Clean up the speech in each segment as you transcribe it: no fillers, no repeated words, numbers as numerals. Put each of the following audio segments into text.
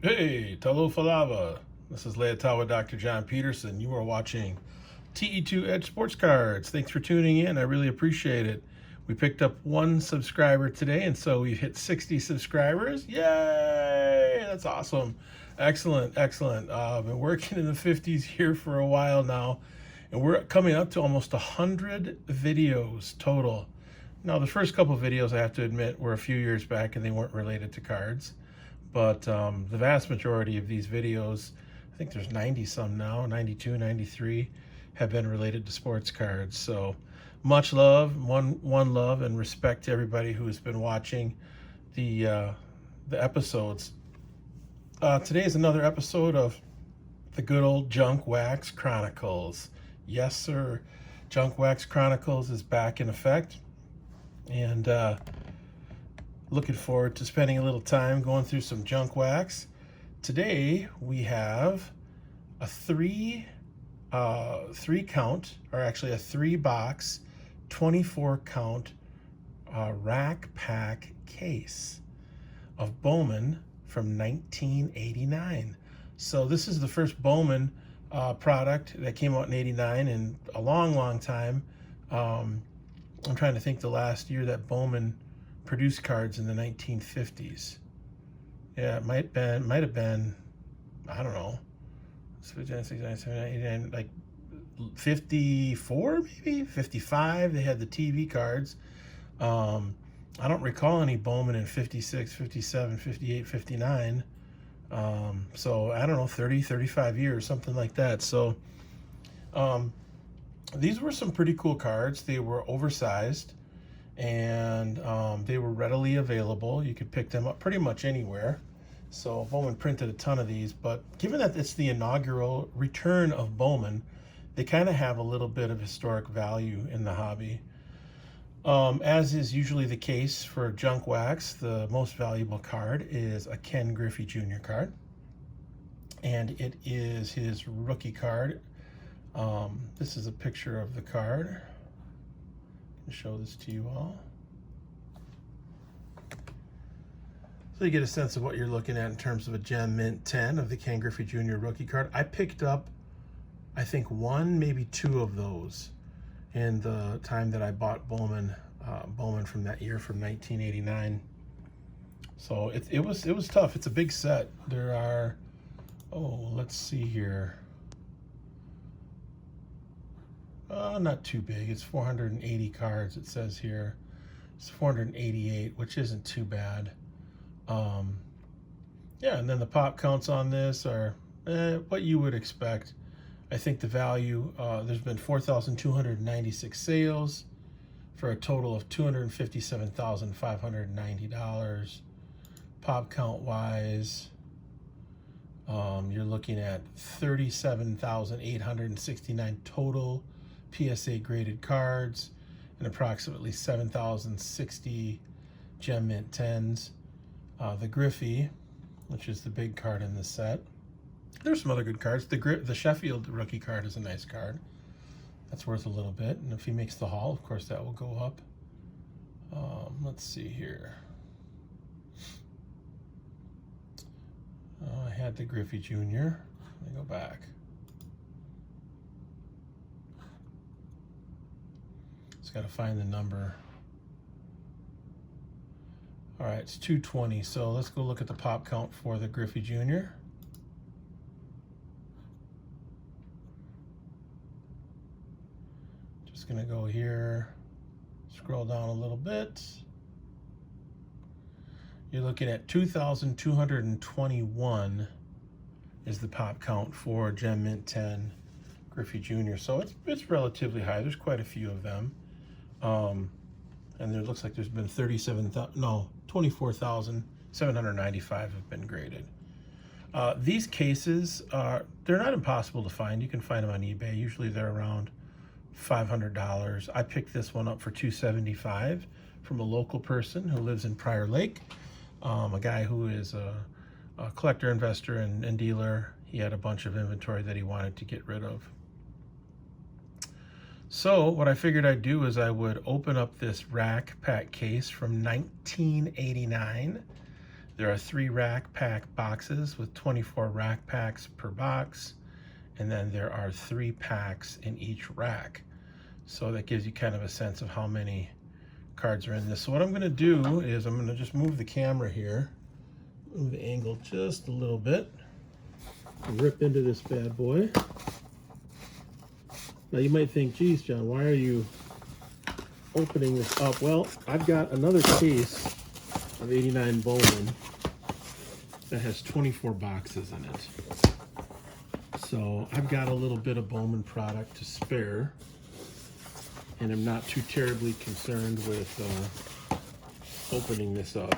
Hey, Talo Falava. This is Leotawa Dr. John Peterson. You are watching TE2 Edge Sports Cards. Thanks for tuning in. I really appreciate it. We picked up one subscriber today, and so we've hit 60 subscribers. Yay! That's awesome. Excellent, excellent. I've been working in the 50s here for a while now, and we're coming up to almost 100 videos total. Now, the first couple of videos, I have to admit, were a few years back, and they weren't related to cards. But the vast majority of these videos, I think there's 90 some now, 92, 93, have been related to sports cards. So much love, one love and respect to everybody who has been watching the episodes. Today is another episode of the good old Junk Wax Chronicles. Yes, sir. Junk Wax Chronicles is back in effect. And looking forward to spending a little time going through some junk wax. Today we have a three count, or actually a 3-box, 24 count rack pack case of Bowman from 1989. So this is the first Bowman product that came out in 89 in a long time. I'm trying to think the last year that Bowman produced cards in the 1950s. Yeah, it might have been, I don't know, like 54, maybe 55. They had the TV cards. I don't recall any Bowman in 56, 57, 58, 59. So I don't know, 30, 35 years, something like that. So these were some pretty cool cards. They were oversized, and they were readily available. You could pick them up pretty much anywhere. So Bowman printed a ton of these, but given that it's the inaugural return of Bowman, they kind of have a little bit of historic value in the hobby. As is usually the case for junk wax, the most valuable card is a Ken Griffey Jr card, and it is his rookie card. This is a picture of the card. Show this to you all so you get a sense of what you're looking at in terms of a gem mint 10 of the Ken Griffey Jr rookie card. I picked up, I think, one, maybe two of those in the time that I bought Bowman from that year, from 1989. So it was tough. It's a big set. There are, let's see here. Not too big. It's 480 cards, it says here. It's 488, which isn't too bad. Yeah, and then the pop counts on this are what you would expect. I think the value, there's been 4,296 sales for a total of $257,590. Pop count wise, you're looking at 37,869 total PSA graded cards and approximately 7,060 gem mint 10s. The Griffey, which is the big card in this set. There's some other good cards. The Sheffield rookie card is a nice card. That's worth a little bit. And if he makes the haul, of course, that will go up. Let's see here. I had the Griffey Jr. Let me go back. Got to find the number. All right, it's 220. So let's go look at the pop count for the Griffey Jr. Just gonna go here, scroll down a little bit. You're looking at 2,221 is the pop count for Gem Mint 10 Griffey Jr. So it's relatively high. There's quite a few of them. And there looks like there's been 24,795 have been graded. These cases they're not impossible to find. You can find them on eBay. Usually they're around $500. I picked this one up for $275 from a local person who lives in Prior Lake. A guy who is a collector, investor, and dealer. He had a bunch of inventory that he wanted to get rid of. So what I figured I'd do is I would open up this rack pack case from 1989. There are 3 rack pack boxes with 24 rack packs per box, and then there are 3 packs in each rack. So that gives you kind of a sense of how many cards are in this. So what I'm going to do is I'm going to just move the camera here, move the angle just a little bit, and rip into this bad boy. Now you might think, geez, John, why are you opening this up? Well, I've got another case of 89 Bowman that has 24 boxes in it. So I've got a little bit of Bowman product to spare, and I'm not too terribly concerned with opening this up.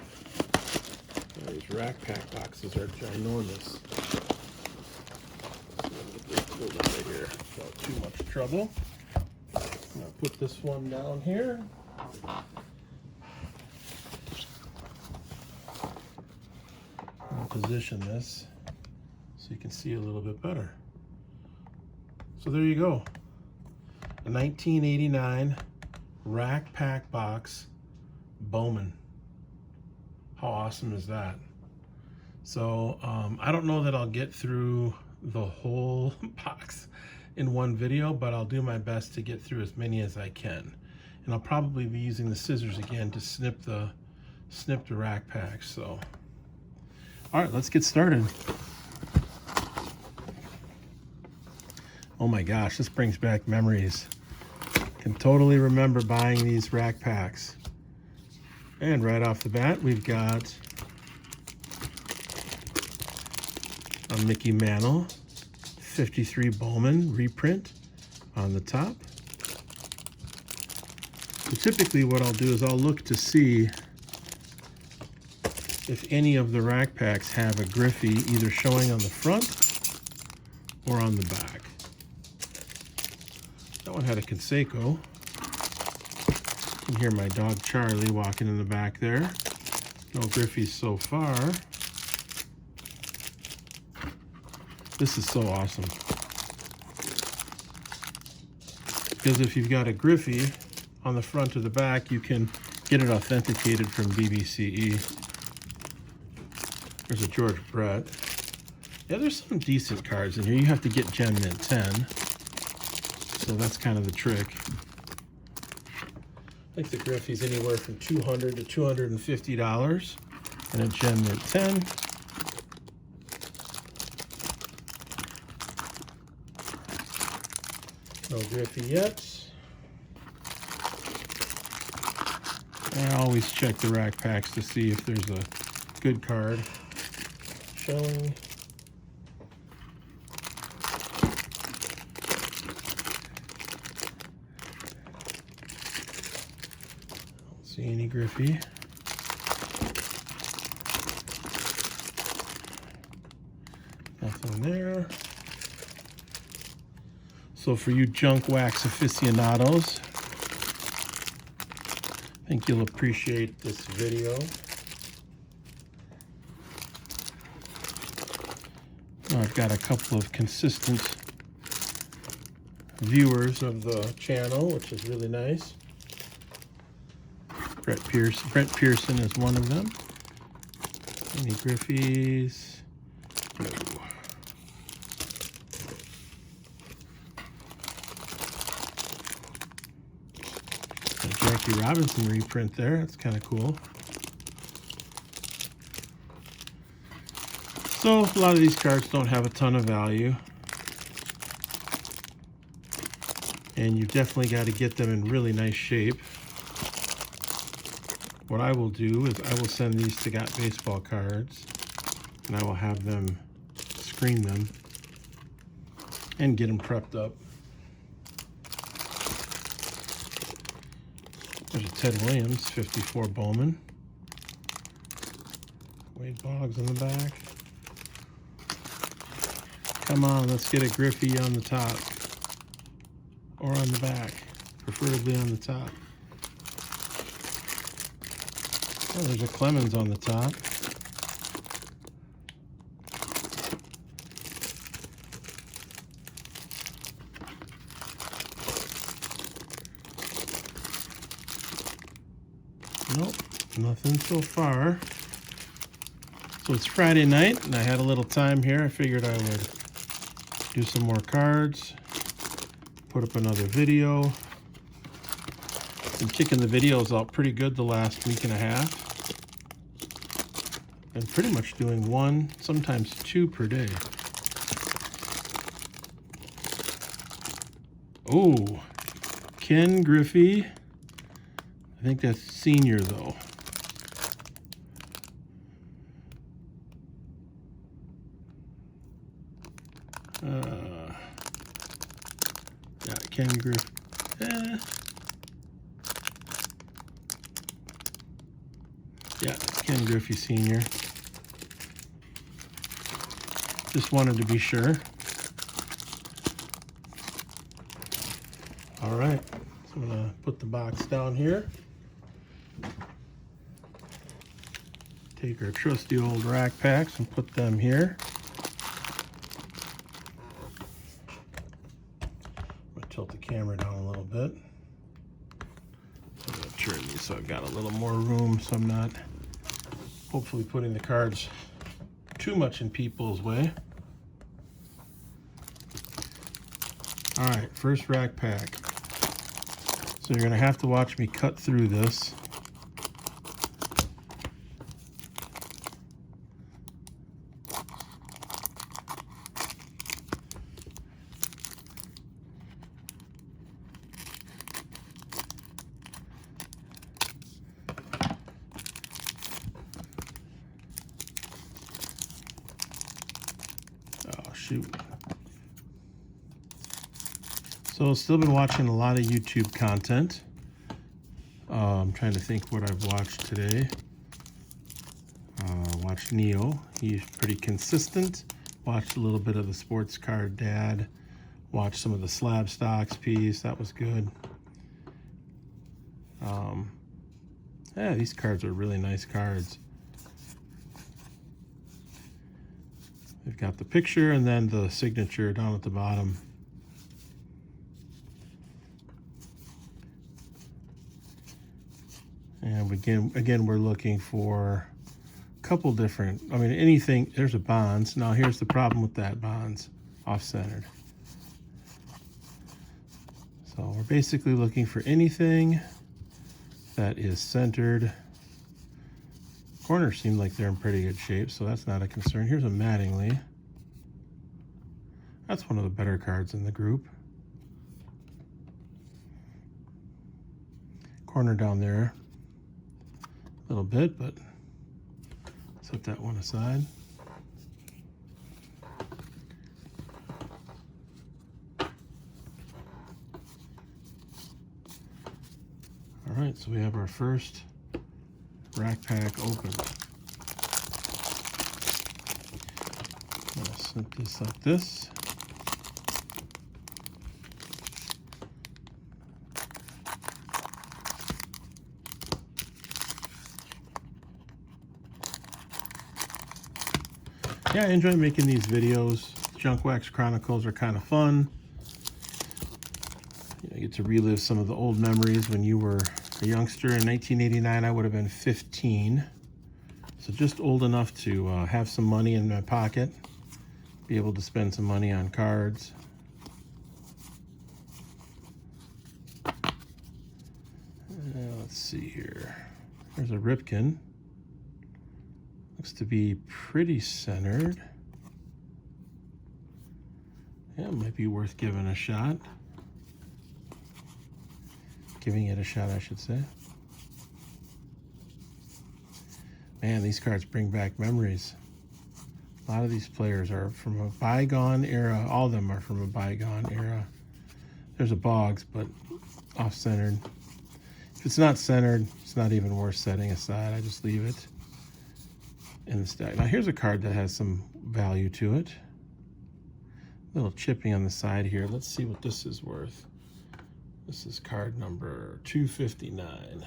These rack pack boxes are ginormous. Get this pulled out of here without too much trouble. I'm going to put this one down here. I'll position this so you can see a little bit better. So there you go. A 1989 rack pack box Bowman. How awesome is that? So I don't know that I'll get through the whole box in one video, but I'll do my best to get through as many as I can. And I'll probably be using the scissors again to snip the rack packs. So all right, let's get started. Oh my gosh, this brings back memories. Can totally remember buying these rack packs. And right off the bat, we've got a Mickey Mantle 53 Bowman reprint on the top. So typically what I'll do is I'll look to see if any of the rack packs have a Griffey either showing on the front or on the back. That one had a Conseco. You can hear my dog Charlie walking in the back there. No Griffeys so far. This is so awesome. Because if you've got a Griffey on the front or the back, you can get it authenticated from BBCE. There's a George Brett. Yeah, there's some decent cards in here. You have to get Gem Mint 10. So that's kind of the trick. I think the Griffey's anywhere from $200 to $250 and a Gem Mint 10. No Griffey yet. I always check the rack packs to see if there's a good card showing. Don't see any Griffey. Nothing there. So for you junk wax aficionados, I think you'll appreciate this video. I've got a couple of consistent viewers of the channel, which is really nice. Brent Pearson is one of them. Any Griffeys? No. Jackie Robinson reprint there. That's kind of cool. So a lot of these cards don't have a ton of value. And you definitely got to get them in really nice shape. What I will do is I will send these to Got Baseball Cards, and I will have them screen them and get them prepped up. There's a Ted Williams 54 Bowman. Wade Boggs in the back. Come on, let's get a Griffey on the top. Or on the back. Preferably on the top. Oh, there's a Clemens on the top. Nope, nothing so far. So it's Friday night, and I had a little time here. I figured I would do some more cards, put up another video. Been kicking the videos out pretty good the last week and a half. And pretty much doing one, sometimes two per day. Oh, Ken Griffey. I think that's senior though. Yeah, Ken Griffey. Yeah, Ken Griffey Sr. Just wanted to be sure. All right, so I'm gonna put the box down here. Take our trusty old rack packs and put them here. I'm gonna tilt the camera down a little bit. I'm gonna turn these so I've got a little more room, so I'm not hopefully putting the cards too much in people's way. All right, first rack pack. So you're gonna have to watch me cut through this. Oh, shoot. So still been watching a lot of YouTube content. I'm trying to think what I've watched today. Watched Neo. He's pretty consistent. Watched a little bit of the Sports Card Dad. Watched some of the Slab Stocks piece. That was good. Yeah, these cards are really nice cards. They've got the picture and then the signature down at the bottom. And again, we're looking for a couple different, I mean, anything, there's a Bonds. Now here's the problem with that, Bonds, off-centered. So we're basically looking for anything that is centered. Corners seem like they're in pretty good shape, so that's not a concern. Here's a Mattingly. That's one of the better cards in the group. Corner down there a little bit, but set that one aside. All right, so we have our first rack pack open. I'm gonna set this like this. Yeah, I enjoy making these videos. Junk Wax Chronicles are kind of fun. You get to relive some of the old memories when you were a youngster. In 1989, I would have been 15. So just old enough to have some money in my pocket, be able to spend some money on cards. Let's see here. There's a Ripken. Looks to be pretty centered. Yeah, it might be worth giving a shot. Giving it a shot, I should say. Man, these cards bring back memories. A lot of these players are from a bygone era. All of them are from a bygone era. There's a Boggs, but off-centered. If it's not centered, it's not even worth setting aside. I just leave it in the stack. Now here's a card that has some value to it. A little chipping on the side here. Let's see what this is worth. This is card number 259.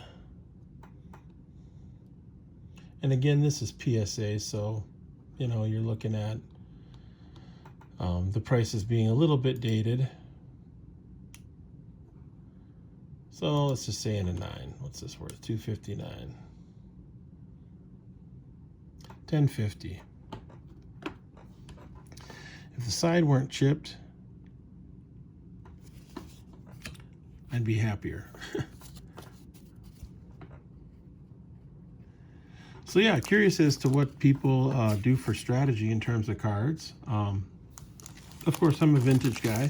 And again, this is PSA, so you know you're looking at the prices being a little bit dated. So let's just say in a 9. What's this worth? 259. $10.50. If the side weren't chipped, I'd be happier. So yeah, curious as to what people do for strategy in terms of cards. Of course, I'm a vintage guy.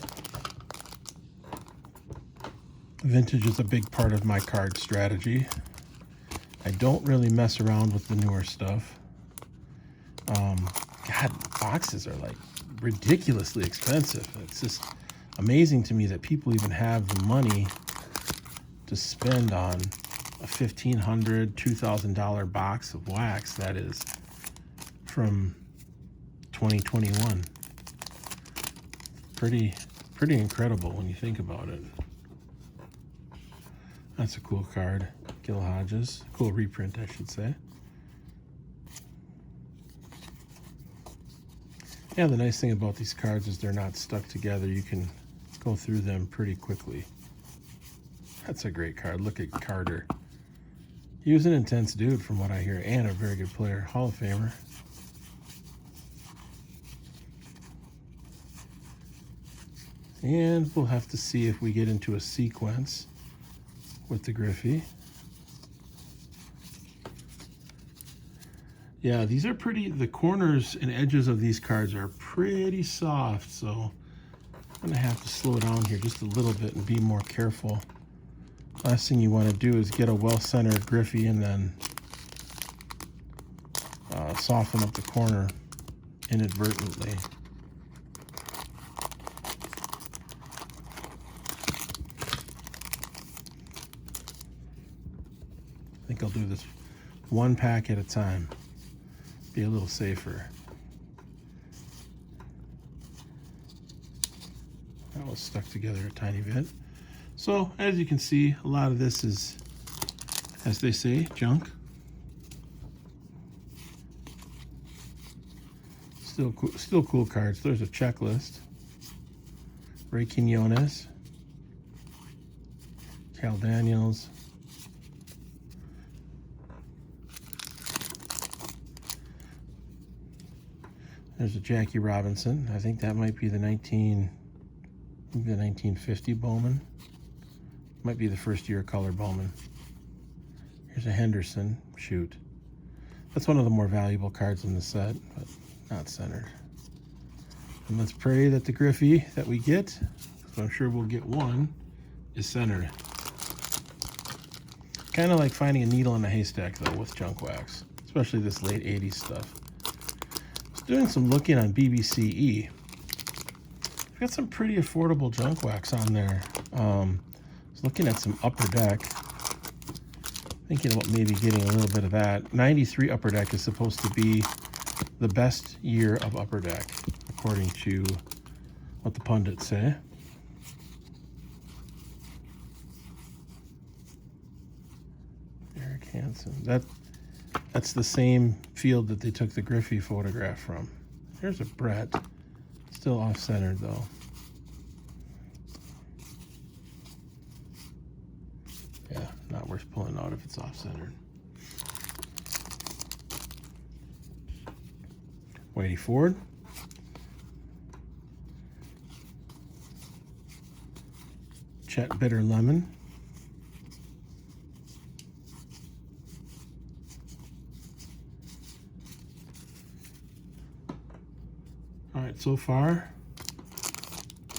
Vintage is a big part of my card strategy. I don't really mess around with the newer stuff. God, boxes are like ridiculously expensive. It's just amazing to me that people even have the money to spend on a $1,500, $2,000 box of wax that is from 2021. Pretty incredible when you think about it. That's a cool card. Gil Hodges. Cool reprint, I should say. Yeah, the nice thing about these cards is they're not stuck together. You can go through them pretty quickly. That's a great card. Look at Carter. He was an intense dude from what I hear, and a very good player. Hall of Famer. And we'll have to see if we get into a sequence with the Griffey. Yeah, these are pretty, the corners and edges of these cards are pretty soft, so I'm gonna have to slow down here just a little bit and be more careful. Last thing you want to do is get a well-centered Griffey and then soften up the corner inadvertently. I think I'll do this one pack at a time. Be a little safer. That was stuck together a tiny bit. So, as you can see, a lot of this is, as they say, junk. Still cool cards. There's a checklist. Ray Quinones. Cal Daniels. There's a Jackie Robinson. I think that might be the 1950 Bowman. Might be the first year color Bowman. Here's a Henderson. Shoot. That's one of the more valuable cards in the set, but not centered. And let's pray that the Griffey that we get, so I'm sure we'll get one, is centered. Kind of like finding a needle in a haystack, though, with junk wax, especially this late 80s stuff. I was doing some looking on BBCE. I've got some pretty affordable junk wax on there. I was looking at some Upper Deck, thinking about maybe getting a little bit of that. 93 Upper Deck is supposed to be the best year of Upper Deck, according to what the pundits say. Eric Hansen. That's the same field that they took the Griffey photograph from. Here's a Brett. Still off-centered, though. Yeah, not worth pulling out if it's off-centered. Whitey Ford. Chet Bitter Lemon. All right, so far,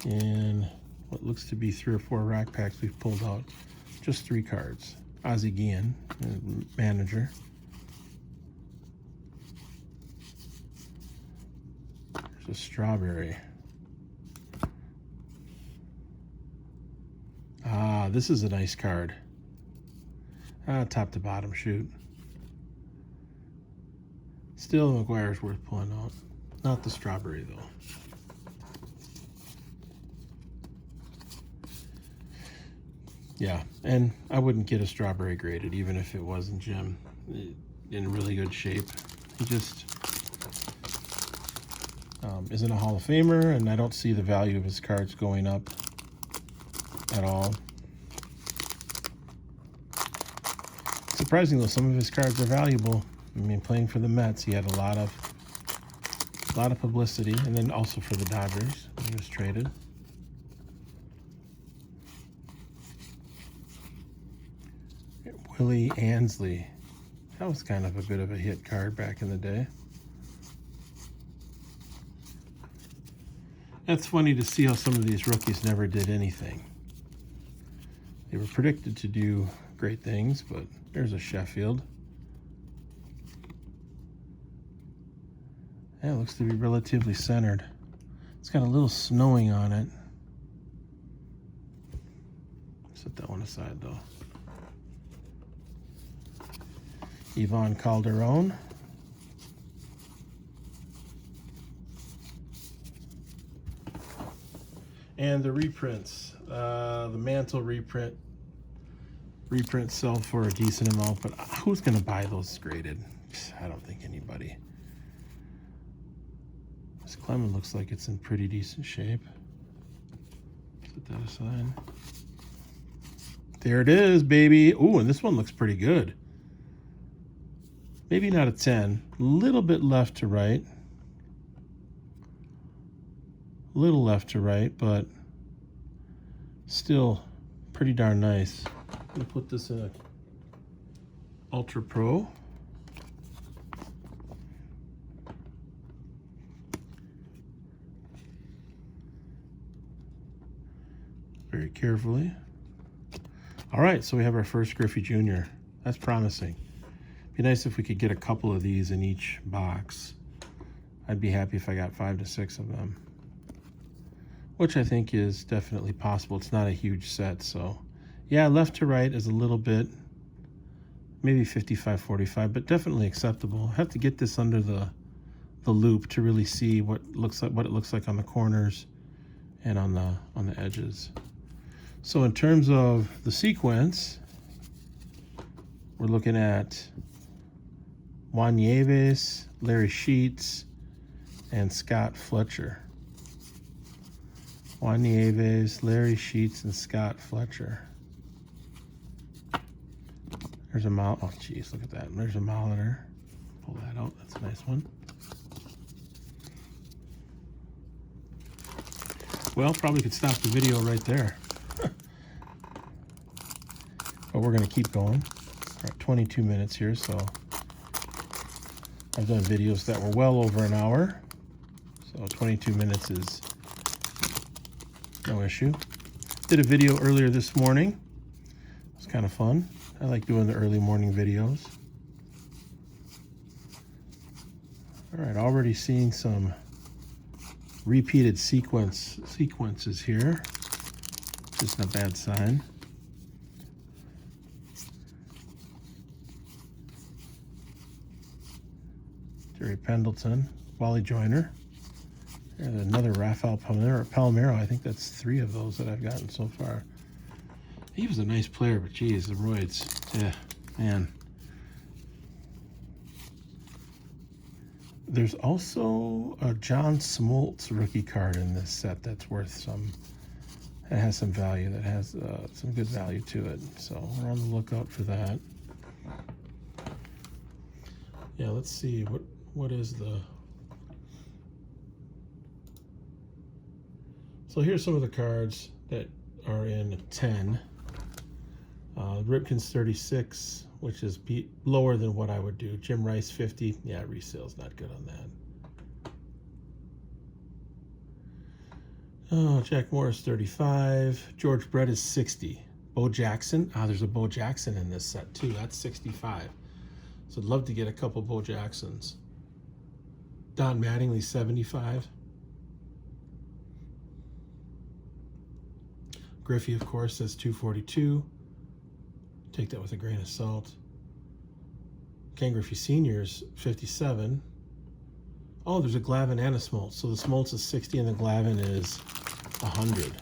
in what looks to be 3 or 4 rack packs, we've pulled out just 3 cards. Ozzie Guillen, manager. There's a Strawberry. Ah, this is a nice card. Top to bottom, shoot. Still, McGuire's worth pulling out. Not the Strawberry, though. Yeah, and I wouldn't get a Strawberry graded, even if it wasn't Jim in really good shape. He just isn't a Hall of Famer, and I don't see the value of his cards going up at all. Surprising, though, some of his cards are valuable. I mean, playing for the Mets, he had a lot of publicity, and then also for the Dodgers. He was traded. Willie Ansley. That was kind of a bit of a hit card back in the day. That's funny to see how some of these rookies never did anything. They were predicted to do great things, but there's a Sheffield. Yeah, it looks to be relatively centered. It's got a little snowing on it. Set that one aside, though. Ivan Calderon. And the reprints. The Mantle reprint. Reprints sell for a decent amount, but who's going to buy those graded? I don't think anybody. This Clement looks like it's in pretty decent shape. Set that aside. There it is, baby. Ooh, and this one looks pretty good. Maybe not a 10. A little bit left to right. A little left to right, but still pretty darn nice. I'm going to put this in a Ultra Pro. Very carefully. All right, so we have our first Griffey Jr. That's promising. Be nice if we could get a couple of these in each box. I'd be happy if I got 5 to 6 of them, which I think is definitely possible. It's not a huge set, so yeah, left to right is a little bit, maybe 55-45, but definitely acceptable. I have to get this under the loop to really see what it looks like on the corners and on the edges. So in terms of the sequence, we're looking at Juan Nieves, Larry Sheets, and Scott Fletcher. Juan Nieves, Larry Sheets, and Scott Fletcher. There's a oh geez, look at that. There's a Molitor. Pull that out. That's a nice one. Well, probably could stop the video right there. But we're going to keep going. We're at 22 minutes here, so I've done videos that were well over an hour. So 22 minutes is no issue. Did a video earlier this morning. It was kind of fun. I like doing the early morning videos. All right, already seeing some repeated sequences here. Just a bad sign. Jerry Pendleton, Wally Joyner. There's another Rafael Palmeiro. I think that's 3 of those that I've gotten so far. He was a nice player, but geez, the roids. Yeah, man. There's also a John Smoltz rookie card in this set that's worth some. It has some value. That has some good value to it. So we're on the lookout for that. Yeah, let's see what is the. So here's some of the cards that are in 10. Ripken's 36, which is lower than what I would do. Jim Rice 50. Yeah, resale's not good on that. Oh, Jack Morris 35. George Brett is 60. Bo Jackson. There's a Bo Jackson in this set too. That's 65. So I'd love to get a couple Bo Jacksons. Don Mattingly 75. Griffey, of course, says 242. Take that with a grain of salt. Ken Griffey Sr.'s 57. Oh, there's a Glavine and a Smoltz. So the Smoltz is 60 and the Glavine is 100.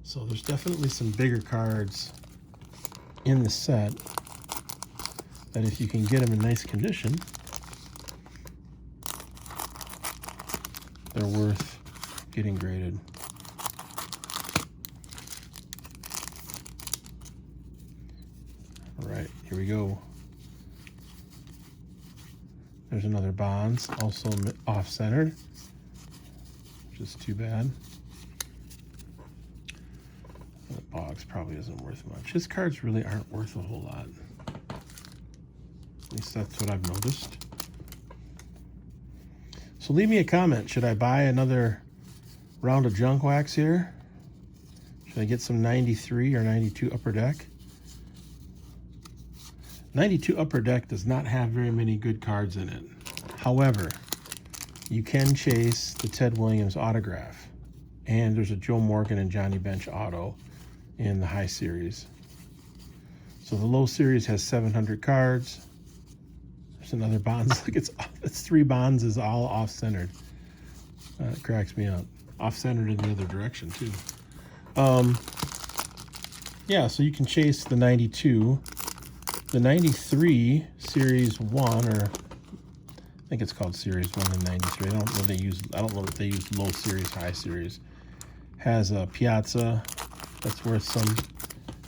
So there's definitely some bigger cards in the set that if you can get them in nice condition, they're worth getting graded. we go. There's another Bonds, also off-centered, which is too bad. The Boggs probably isn't worth much. His cards really aren't worth a whole lot. At least that's what I've noticed. So leave me a comment. Should I buy another round of junk wax here? Should I get some 93 or 92 Upper Deck? 92 Upper Deck does not have very many good cards in it. However, you can chase the Ted Williams autograph. And there's a Joe Morgan and Johnny Bench auto in the high series. So the low series has 700 cards. There's another Bonds. Look, it's 3 Bonds is all off-centered. It cracks me up. Off-centered in the other direction, too. Yeah, so you can chase the 92. The 93 Series 1, or I think it's called Series 1 and 93. I don't know if they use low series, high series. Has a Piazza that's worth some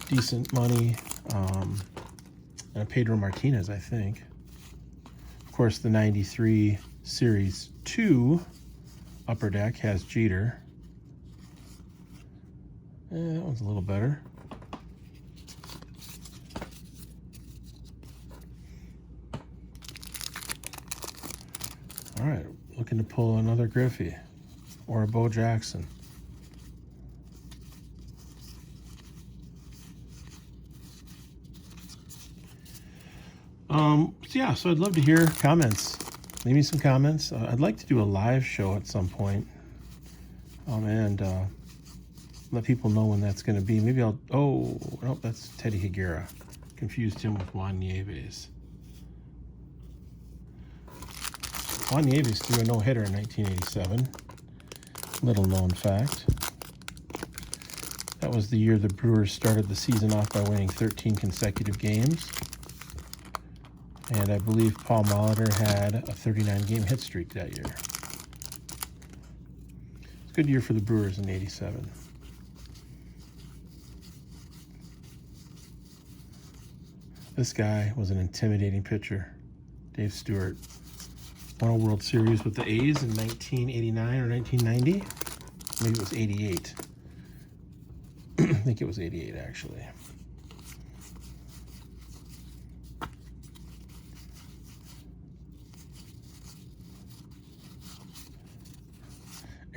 decent money. And a Pedro Martinez, I think. Of course, the 93 Series 2 Upper Deck has Jeter. That one's a little better. All right, looking to pull another Griffey or a Bo Jackson. Yeah, so I'd love to hear comments. Leave me some comments. I'd like to do a live show at some point. And let people know when that's going to be. Maybe I'll, oh, no, that's Teddy Higuera. Confused him with Juan Nieves. Juan Nieves threw a no-hitter in 1987. Little known fact. That was the year the Brewers started the season off by winning 13 consecutive games. And I believe Paul Molitor had a 39-game hit streak that year. It's a good year for the Brewers in '87. This guy was an intimidating pitcher. Dave Stewart won a World Series with the A's in 1989 or 1990. Maybe it was 88. I think it was 88, actually.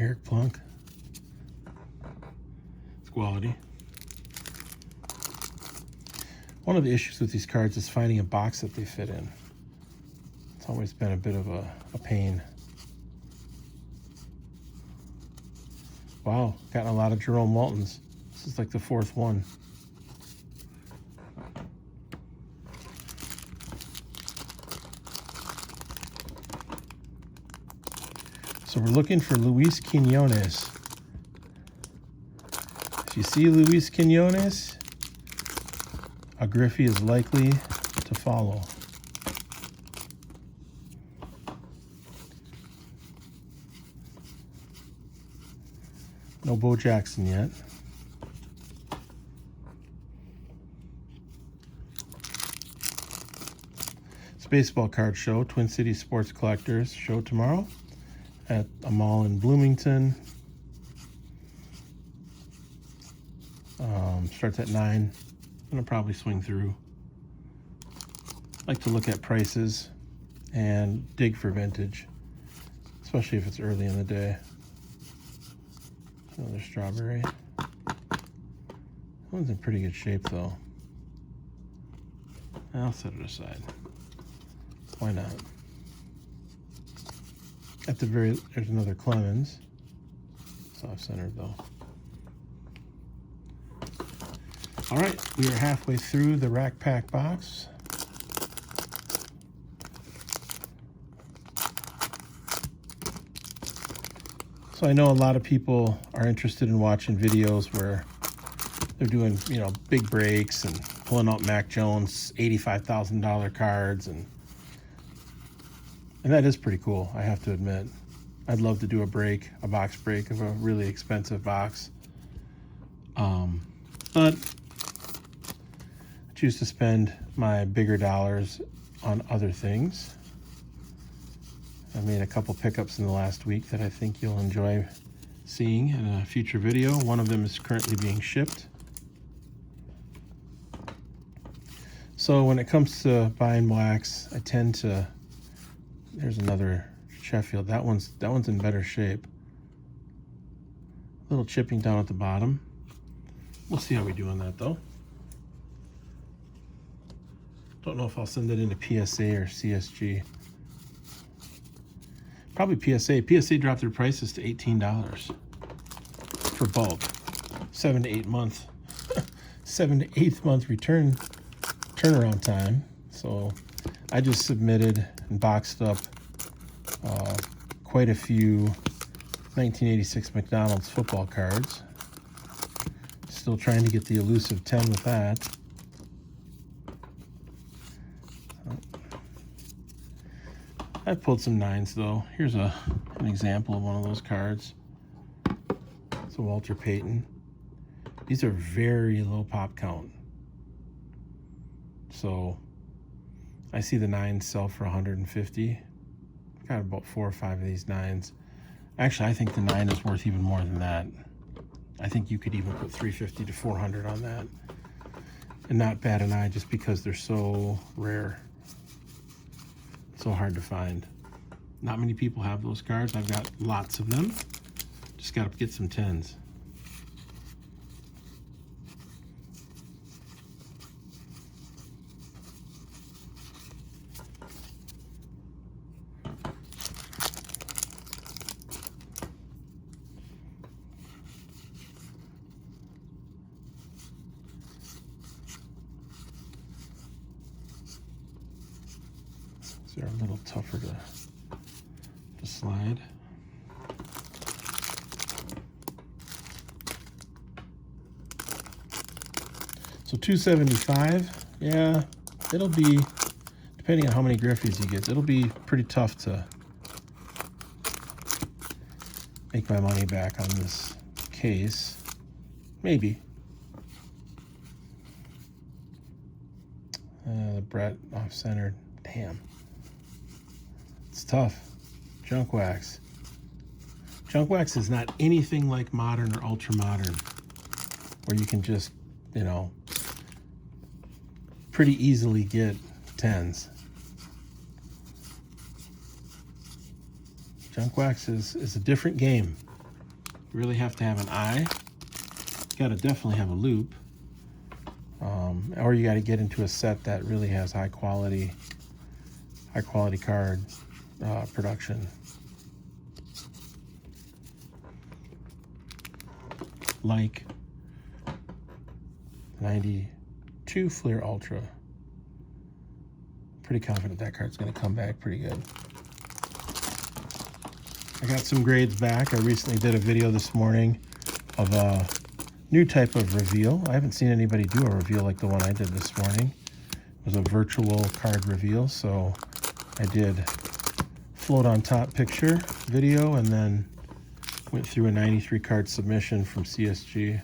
Eric Plunk. It's quality. One of the issues with these cards is finding a box that they fit in. It's always been a bit of a pain. Wow, gotten a lot of Jerome Waltons. This is like the 4th one. So we're looking for Luis Quinones. If you see Luis Quinones, a Griffey is likely to follow. No Bo Jackson yet. It's a baseball card show, Twin Cities Sports Collectors show tomorrow at a mall in Bloomington. Starts at 9. I'm gonna probably swing through. Like to look at prices and dig for vintage, especially if it's early in the day. Another strawberry. That one's in pretty good shape though. I'll set it aside. Why not? At the there's another Clemens. It's off-centered though. All right, we are halfway through the Rack Pack box. So I know a lot of people are interested in watching videos where they're doing, you know, big breaks and pulling out Mac Jones $85,000 cards, and that is pretty cool, I have to admit. I'd love to do a box break of a really expensive box. But choose to spend my bigger dollars on other things. I made a couple pickups in the last week that I think you'll enjoy seeing in a future video. One of them is currently being shipped. So when it comes to buying blacks, I tend to, there's another Sheffield. That one's in better shape. A little chipping down at the bottom. We'll see how we do on that though. Don't know if I'll send it into PSA or CSG. Probably PSA. PSA dropped their prices to $18 for bulk. 7 to 8 month, 7 to 8 month turnaround time. So I just submitted and boxed up quite a few 1986 McDonald's football cards. Still trying to get the elusive 10 with that. I pulled some 9s though. Here's an example of one of those cards. It's a Walter Payton. These are very low pop count. So I see the 9s sell for 150. Got about 4 or 5 of these 9s. Actually, I think the 9 is worth even more than that. I think you could even put 350 to 400 on that and not bat an eye, just because they're so rare. So hard to find. Not many people have those cards. I've got lots of them. Just got to get some 10s. They're a little tougher to slide. So $275, yeah, it'll be, depending on how many Griffeys he gets, it'll be pretty tough to make my money back on this case. Maybe. The Brett off-centered, damn. It's tough. Junk wax. Junk wax is not anything like modern or ultra modern, where you can just, you know, pretty easily get 10s. Junk wax is a different game. You really have to have an eye. You gotta definitely have a loop. Or you gotta get into a set that really has high quality card production. Like 92 Fleer Ultra. Pretty confident that card's gonna come back pretty good. I got some grades back. I recently did a video this morning of a new type of reveal. I haven't seen anybody do a reveal like the one I did this morning. It was a virtual card reveal, so I did float on top picture video and then went through a 93 card submission from CSG.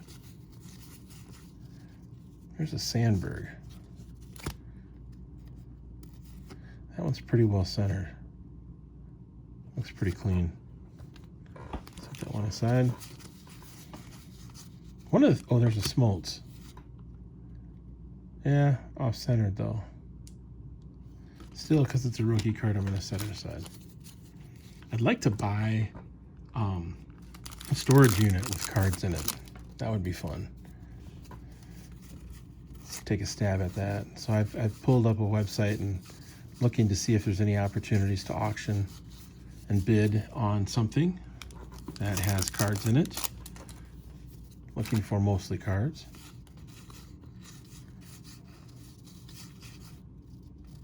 There's a Sandberg. That one's pretty well centered. Looks pretty clean. Set that one aside. Oh, there's a Smoltz. Yeah, off-centered though. Still, because it's a rookie card, I'm gonna set it aside. I'd like to buy a storage unit with cards in it. That would be fun. Let's take a stab at that. So I've pulled up a website and looking to see if there's any opportunities to auction and bid on something that has cards in it. Looking for mostly cards.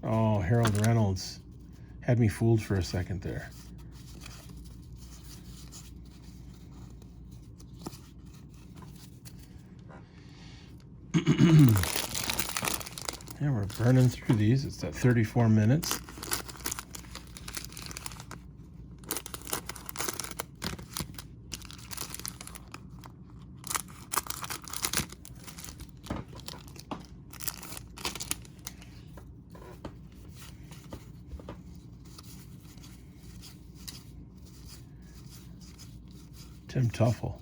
Oh, Harold Reynolds had me fooled for a second there. Yeah, we're burning through these. It's at 34 minutes. Tim Tuffle.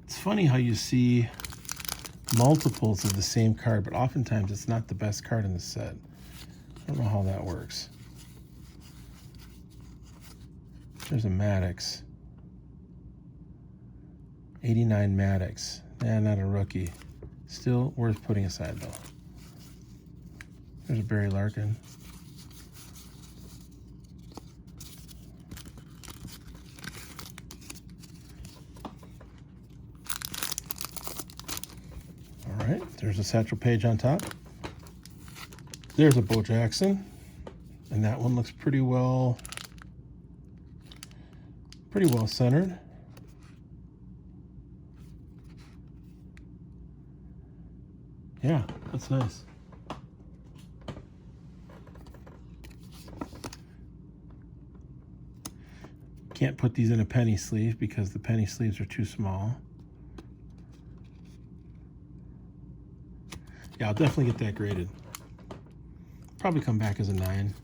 It's funny how you see multiples of the same card, but oftentimes it's not the best card in the set. I don't know how that works. There's a Maddox. 89 Maddox. Not a rookie. Still worth putting aside, though. There's a Barry Larkin. All right, there's a Satchel Paige on top. There's a Bo Jackson. And that one looks pretty well centered. Yeah, that's nice. Can't put these in a penny sleeve because the penny sleeves are too small. Yeah, I'll definitely get that graded. Probably come back as a 9.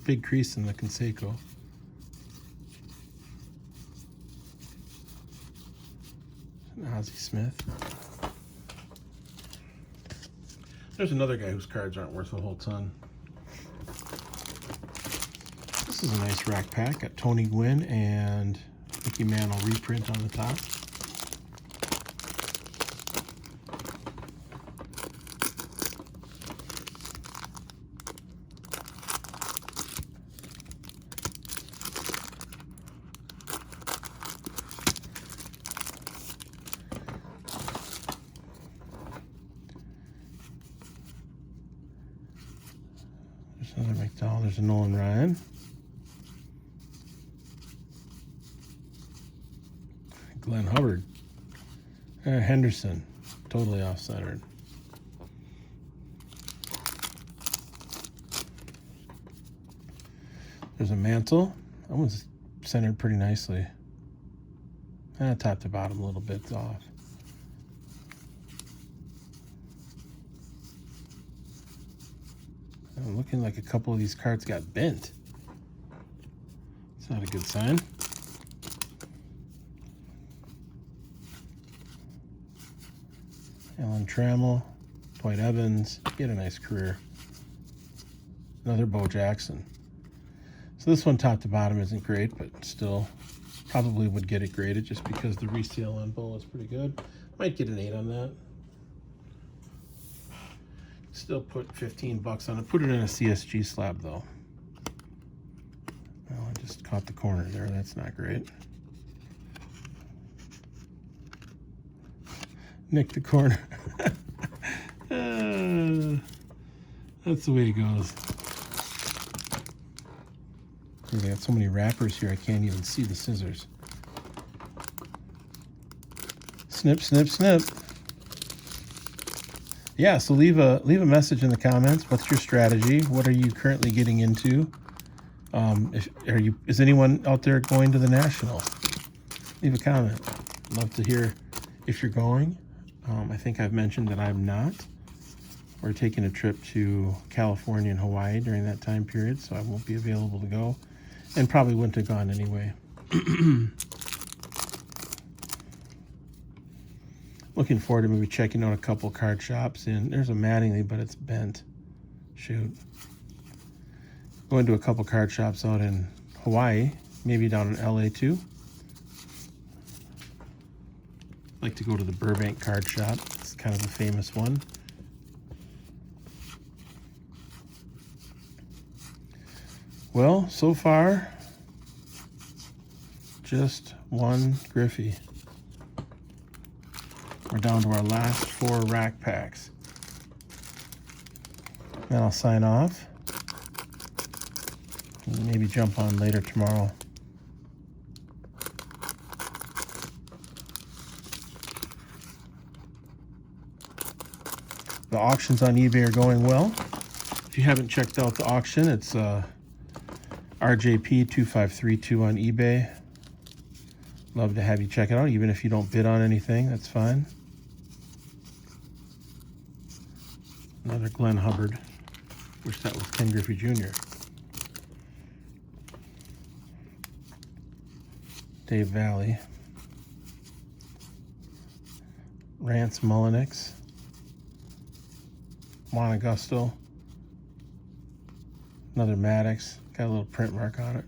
Big crease in the Canseco. Ozzie Smith. There's another guy whose cards aren't worth a whole ton. This is a nice rack pack. Got Tony Gwynn and Mickey Mantle reprint on the top. There's another Mcdonald. There's a Nolan Ryan. Glenn Hubbard. Henderson. Totally off-centered. There's a Mantle. That one's centered pretty nicely. Top to bottom a little bit off. Looking like a couple of these cards got bent. It's not a good sign. Alan Trammell, Dwight Evans, he had a nice career. Another Bo Jackson. So this one top to bottom isn't great, but still probably would get it graded just because the resale on Bo is pretty good. Might get an 8 on that. Still put 15 bucks on it. Put it in a CSG slab though. Oh, I just caught the corner there. That's not great. Nick the corner. That's the way it goes. They got so many wrappers here I can't even see the scissors. Snip, snip, snip. Yeah, so leave a message in the comments. What's your strategy? What are you currently getting into? Is anyone out there going to the National? Leave a comment. Love to hear if you're going. I think I've mentioned that I'm not. We're taking a trip to California and Hawaii during that time period, so I won't be available to go, and probably wouldn't have gone anyway. Looking forward to maybe checking out a couple card shops. And there's a Mattingly, but it's bent. Shoot. Going to a couple card shops out in Hawaii, maybe down in LA too. Like to go to the Burbank card shop. It's kind of a famous one. Well, so far, just one Griffey. We're down to our last 4 rack packs. Then I'll sign off. And maybe jump on later tomorrow. The auctions on eBay are going well. If you haven't checked out the auction, it's RJP2532 on eBay. Love to have you check it out, even if you don't bid on anything, that's fine. Another Glenn Hubbard. Wish that was Ken Griffey Jr. Dave Valley. Rance Mullenix. Juan Augusto. Another Maddox. Got a little print mark on it.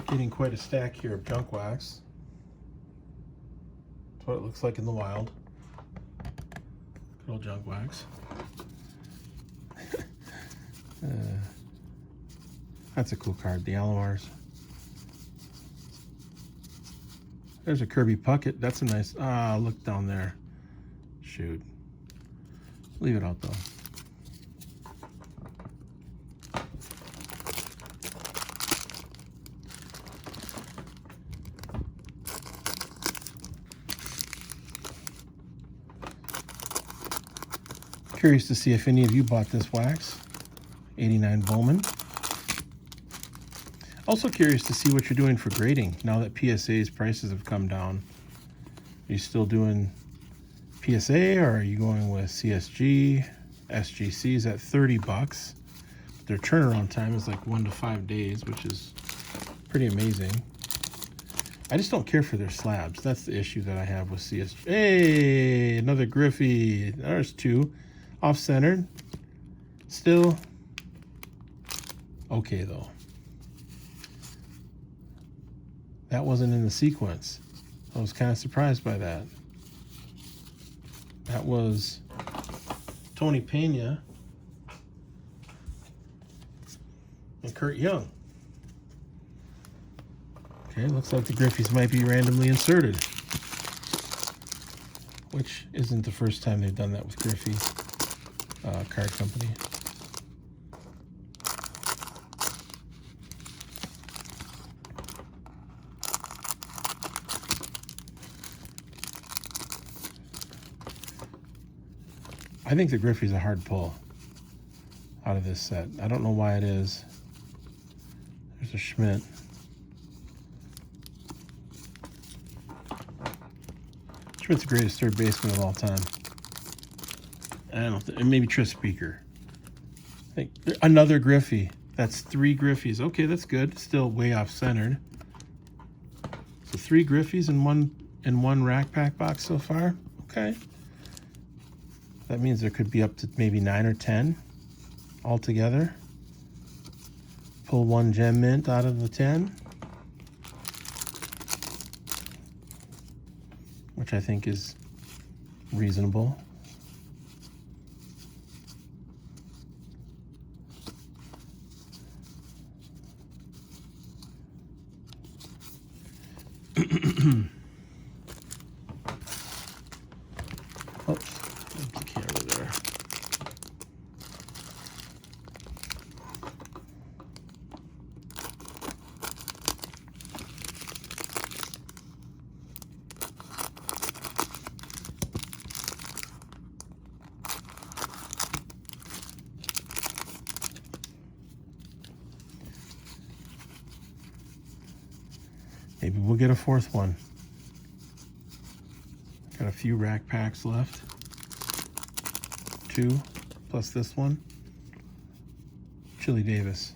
Getting quite a stack here of junk wax. That's what it looks like in the wild. Good old junk wax. That's a cool card, the Alomars. There's a Kirby Puckett. That's a nice, look down there. Shoot. Leave it out though. Curious to see if any of you bought this wax. 89 Bowman. Also curious to see what you're doing for grading now that PSA's prices have come down. Are you still doing PSA, or are you going with CSG? SGC's at 30 bucks. Their turnaround time is like 1 to 5 days, which is pretty amazing. I just don't care for their slabs. That's the issue that I have with CSG. Hey, another Griffey. There's two. Off-centered. Still okay though. That wasn't in the sequence. I was kind of surprised by that. That was Tony Pena and Kurt Young. Okay, looks like the Griffies might be randomly inserted, which isn't the first time they've done that with Griffey Card Company. I think the Griffey's a hard pull out of this set. I don't know why it is. There's a Schmidt. Schmidt's the greatest third baseman of all time. I don't think, and maybe Tris Speaker. I think another Griffey. That's 3 Griffies. Okay, that's good. Still way off centered. So 3 Griffies in one rack pack box so far. Okay. That means there could be up to maybe 9 or 10 altogether. Pull 1 gem mint out of the 10, which I think is reasonable. Oops. The camera there. Maybe we'll get a 4th one. Got a few rack packs left. 2 plus this one. Chili Davis.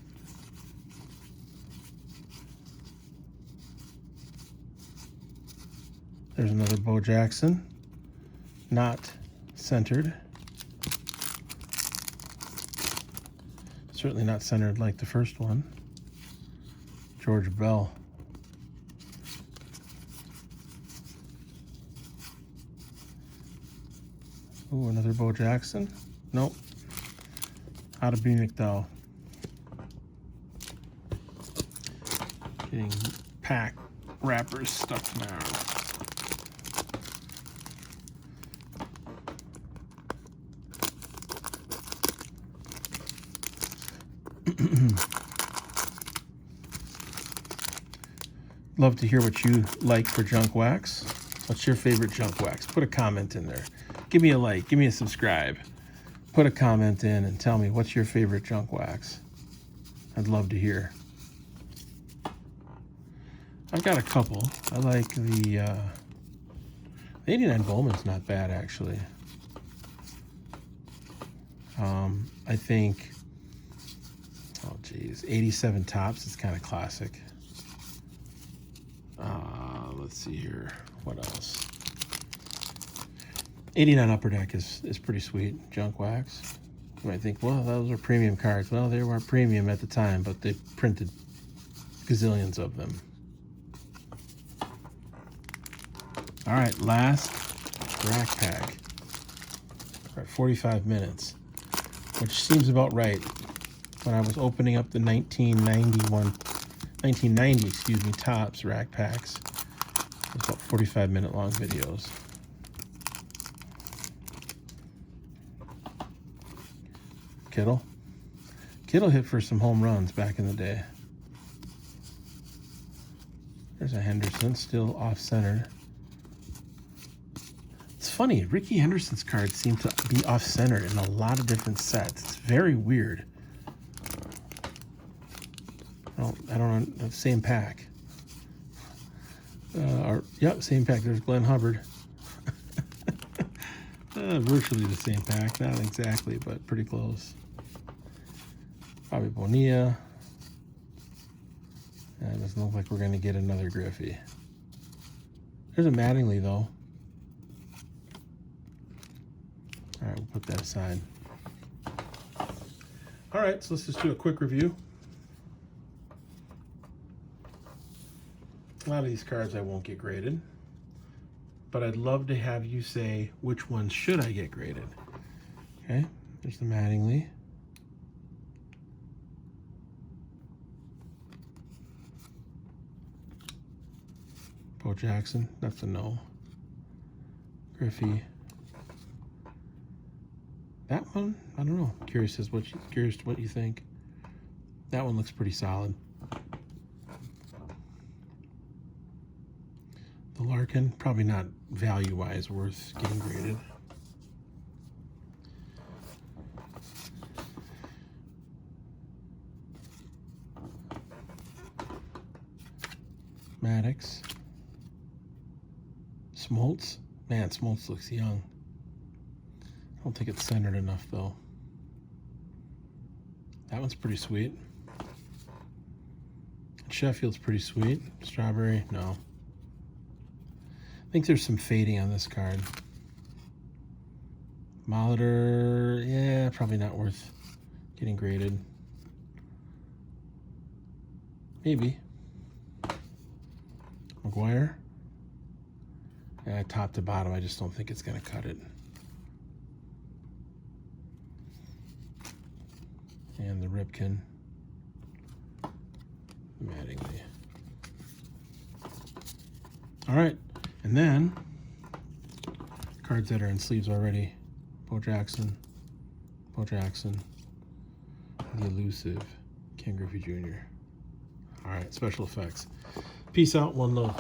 There's another Bo Jackson. Not centered. Certainly not centered like the first one. George Bell. Ooh, another Bo Jackson. Nope. Out of B. McDowell. Getting pack wrappers stuck now. Love to hear what you like for junk wax. What's your favorite junk wax? Put a comment in there. Give me a like, give me a subscribe. Put a comment in and tell me what's your favorite junk wax. I'd love to hear. I've got a couple. I like the 89 Bowman's not bad actually. I think Oh, geez. 87 tops is kind of classic. Let's see here. What else? 89 Upper Deck is pretty sweet. Junk wax. You might think, well, those are premium cards. Well, they weren't premium at the time, but they printed gazillions of them. All right, last rack pack. We're at 45 minutes, which seems about right. When I was opening up the 1990 tops rack packs, it was about 45-minute long videos. Kittle hit for some home runs back in the day. There's a Henderson, still off-centered. It's funny, Ricky Henderson's cards seem to be off-centered in a lot of different sets. It's very weird. I don't know, same pack. Yep, same pack. There's Glenn Hubbard. Virtually the same pack. Not exactly, but pretty close. Bobby Bonilla. It doesn't look like we're going to get another Griffey. There's a Mattingly, though. All right, we'll put that aside. All right, so let's just do a quick review. A lot of these cards I won't get graded, but I'd love to have you say which ones should I get graded. Okay, there's the Mattingly. Bo Jackson, that's a no. Griffey. That one, I don't know. Curious what you think. That one looks pretty solid. The Larkin, probably not value-wise worth getting graded. Maddox. Smoltz. Man, Smoltz looks young. I don't think it's centered enough, though. That one's pretty sweet. Sheffield's pretty sweet. Strawberry, no. I think there's some fading on this card. Molitor, yeah, probably not worth getting graded. Maybe. McGuire. Yeah, top to bottom, I just don't think it's going to cut it. And the Ripken. Mattingly. All right. And then, cards that are in sleeves already. Bo Jackson, the elusive Ken Griffey Jr. All right, special effects. Peace out, one love.